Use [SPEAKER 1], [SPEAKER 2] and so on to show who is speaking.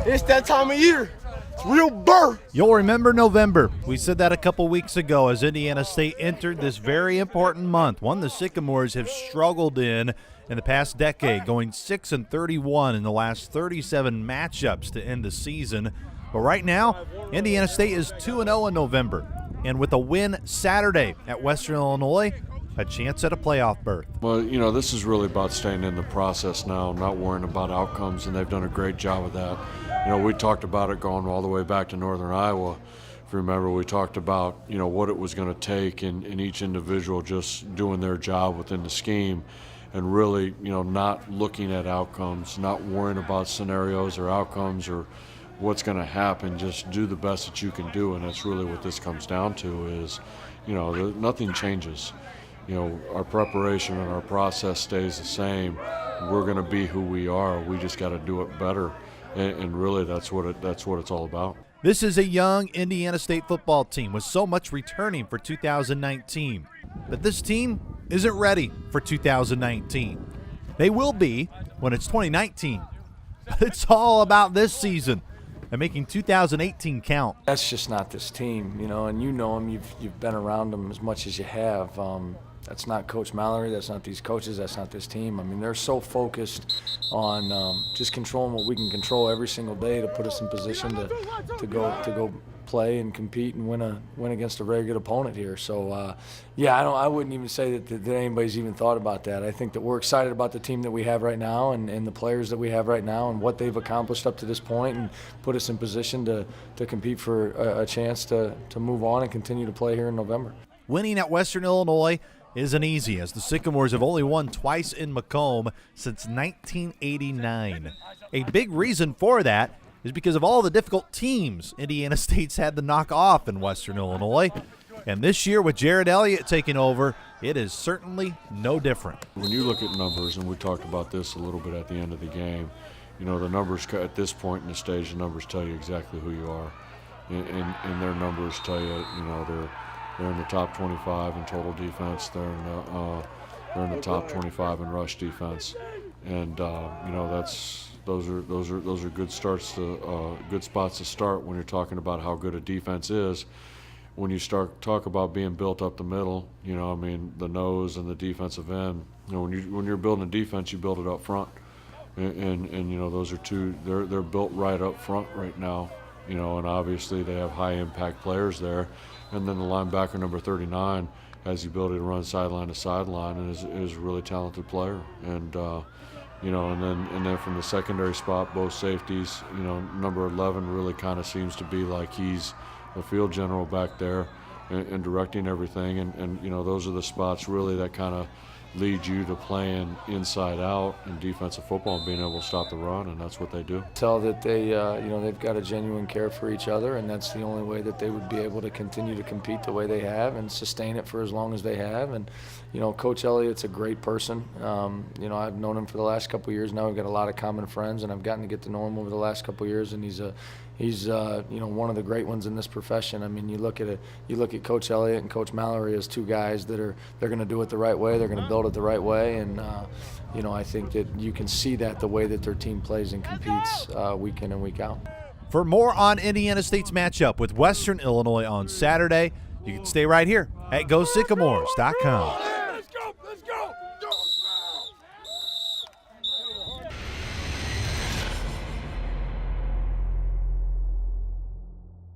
[SPEAKER 1] It's that time of year. It's real birth.
[SPEAKER 2] You'll remember November. We said that a couple weeks ago as Indiana State entered this very important month, one the Sycamores have struggled in the past decade, going 6-31 in the last 37 matchups to end the season. But right now, Indiana State is 2-0 in November. And with a win Saturday at Western Illinois, a chance at a playoff berth.
[SPEAKER 3] Well, this is really about staying in the process now, not worrying about outcomes, and they've done a great job of that. We talked about it going all the way back to Northern Iowa. If you remember, we talked about, what it was going to take in each individual just doing their job within the scheme and really, not looking at outcomes, not worrying about scenarios or outcomes or what's going to happen. Just do the best that you can do, and that's really what this comes down to is, nothing changes. Our preparation and our process stays the same. We're going to be who we are. We just got to do it better, and really that's what it's all about.
[SPEAKER 2] This is a young Indiana State football team with so much returning for 2019. But this team isn't ready for 2019. They will be when it's 2019. But it's all about this season and making 2018 count.
[SPEAKER 4] That's just not this team, and you know them. You've been around them as much as you have. That's not Coach Mallory. That's not these coaches. That's not this team. I mean, they're so focused on just controlling what we can control every single day to put us in position to go play and compete and win against a very good opponent here. So, I wouldn't even say that anybody's even thought about that. I think that we're excited about the team that we have right now and the players that we have right now and what they've accomplished up to this point and put us in position to compete for a chance to move on and continue to play here in November.
[SPEAKER 2] Winning at Western Illinois isn't easy, as the Sycamores have only won twice in Macomb since 1989. A big reason for that is because of all the difficult teams Indiana State's had to knock off in Western Illinois. And this year, with Jared Elliott taking over, it is certainly no different.
[SPEAKER 3] When you look at numbers, and we talked about this a little bit at the end of the game, the numbers at this point in the stage, the numbers tell you exactly who you are. And their numbers tell you, they're in the top 25 in total defense. They're in the top 25 in rush defense, and those are good starts to good spots to start when you're talking about how good a defense is. When you talk about being built up the middle, the nose and the defensive end. When you're building a defense, you build it up front, and those are two. They're built right up front right now. And obviously they have high impact players there. And then the linebacker, number 39, has the ability to run sideline to sideline and is a really talented player. And and then from the secondary spot, both safeties, number 11 really kind of seems to be like he's the field general back there and directing everything. And those are the spots really that kind of lead you to playing inside out in defensive football and being able to stop the run, and that's what they do.
[SPEAKER 4] Tell that they, they've got a genuine care for each other, and that's the only way that they would be able to continue to compete the way they have and sustain it for as long as they have. And, Coach Elliott's a great person. I've known him for the last couple of years now. We've got a lot of common friends, and I've gotten to get to know him over the last couple of years, and he's one of the great ones in this profession. I mean, you look at Coach Elliott and Coach Mallory as two guys they're going to do it the right way. They're going to build it the right way, and I think that you can see that the way that their team plays and competes week in and week out.
[SPEAKER 2] For more on Indiana State's matchup with Western Illinois on Saturday, you can stay right here at GoSycamores.com.